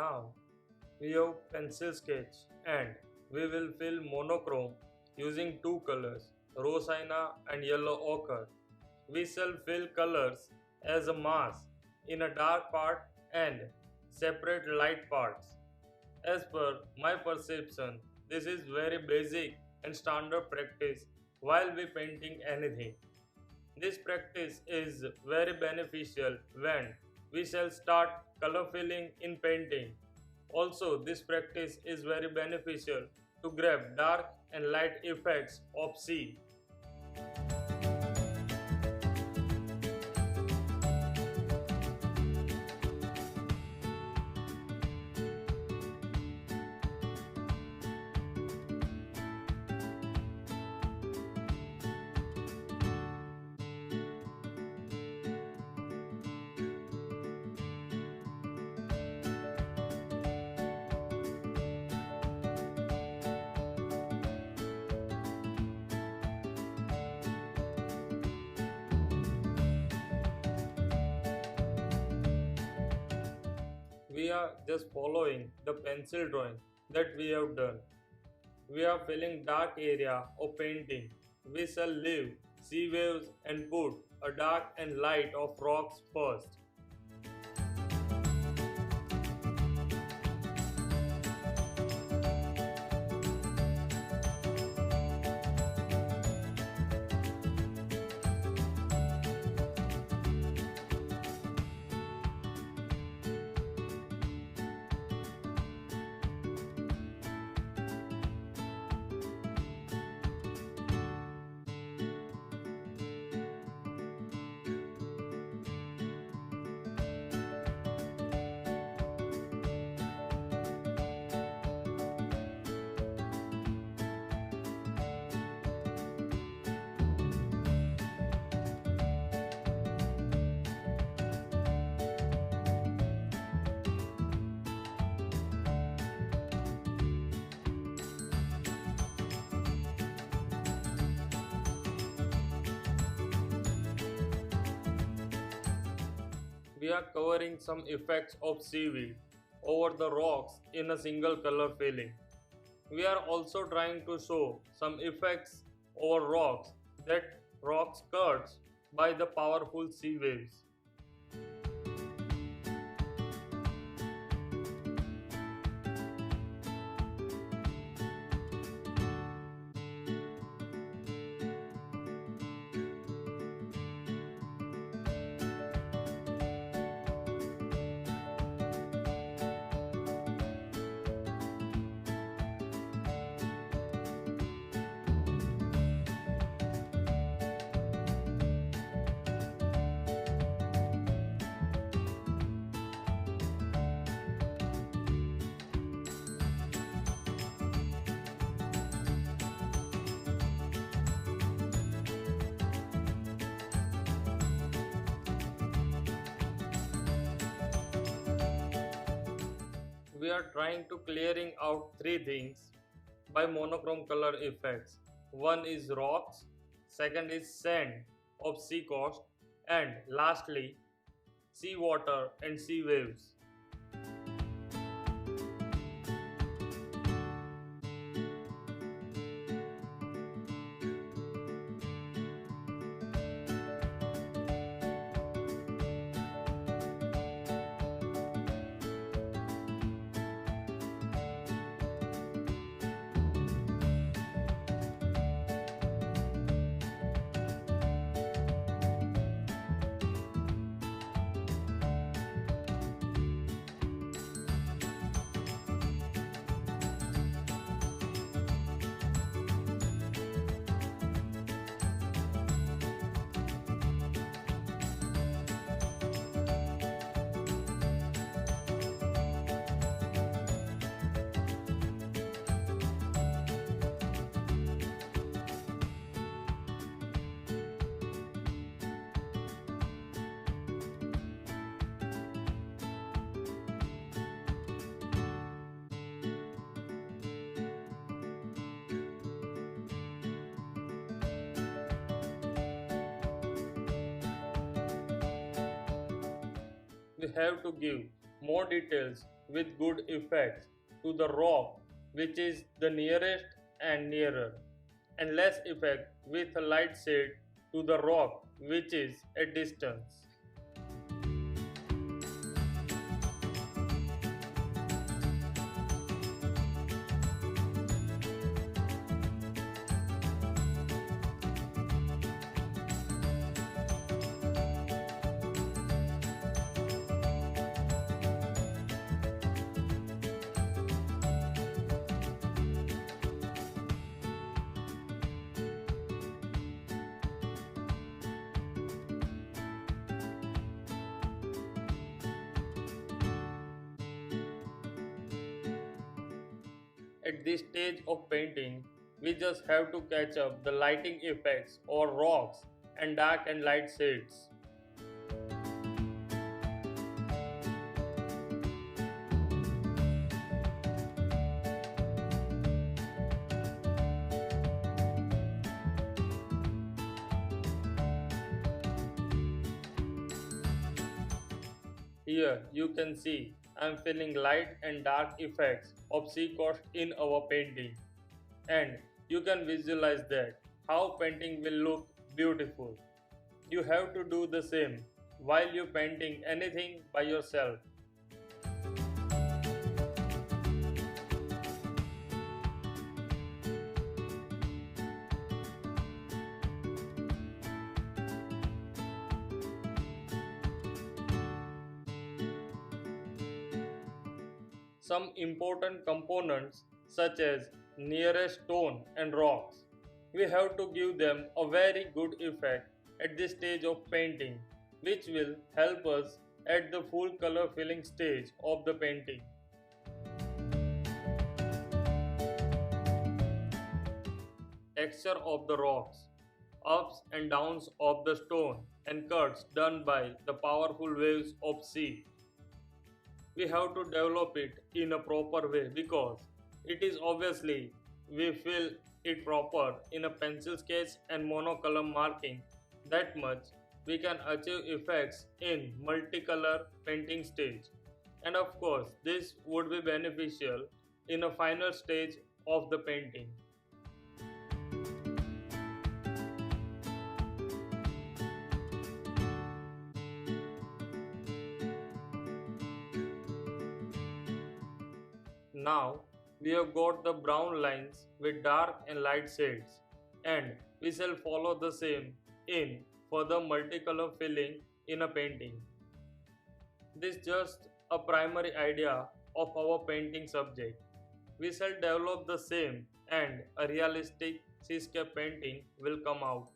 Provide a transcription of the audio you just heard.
Now we have pencil sketch and we will fill monochrome using two colors, rose sienna and yellow ochre. We shall fill colors as a mass in a dark part and separate light parts. As per my perception, this is very basic and standard practice while we painting anything. This practice is very beneficial when we shall start color filling in painting. Also, this practice is very beneficial to grab dark and light effects of sea. We are just following the pencil drawing that we have done. We are filling dark area of painting. We shall leave sea waves and put a dark and light of rocks first. We are covering some effects of seaweed over the rocks in a single color filling. We are also trying to show some effects over rocks that rocks cuts by the powerful sea waves. We are trying to clearing out three things by monochrome color effects. One is rocks, second is sand of sea coast, and lastly sea water and sea waves. We have to give more details with good effects to the rock which is the nearest and nearer, and less effect with a light shade to the rock which is at distance. At this stage of painting, we just have to catch up the lighting effects or rocks and dark and light shades. Here you can see I am filling light and dark effects of sea coast in our painting, and you can visualize that how painting will look beautiful. You have to do the same while you painting anything by yourself. Some important components such as nearest stone and rocks, we have to give them a very good effect at this stage of painting, which will help us at the full color filling stage of the painting. Texture of the rocks, ups and downs of the stone and cuts done by the powerful waves of sea. We have to develop it in a proper way because it is obviously we feel it proper in a pencil sketch and monocolor marking. That much we can achieve effects in multicolor painting stage, and of course this would be beneficial in a final stage of the painting. Now we have got the brown lines with dark and light shades, and we shall follow the same in further multicolor filling in a painting. This is just a primary idea of our painting subject. We shall develop the same and a realistic seascape painting will come out.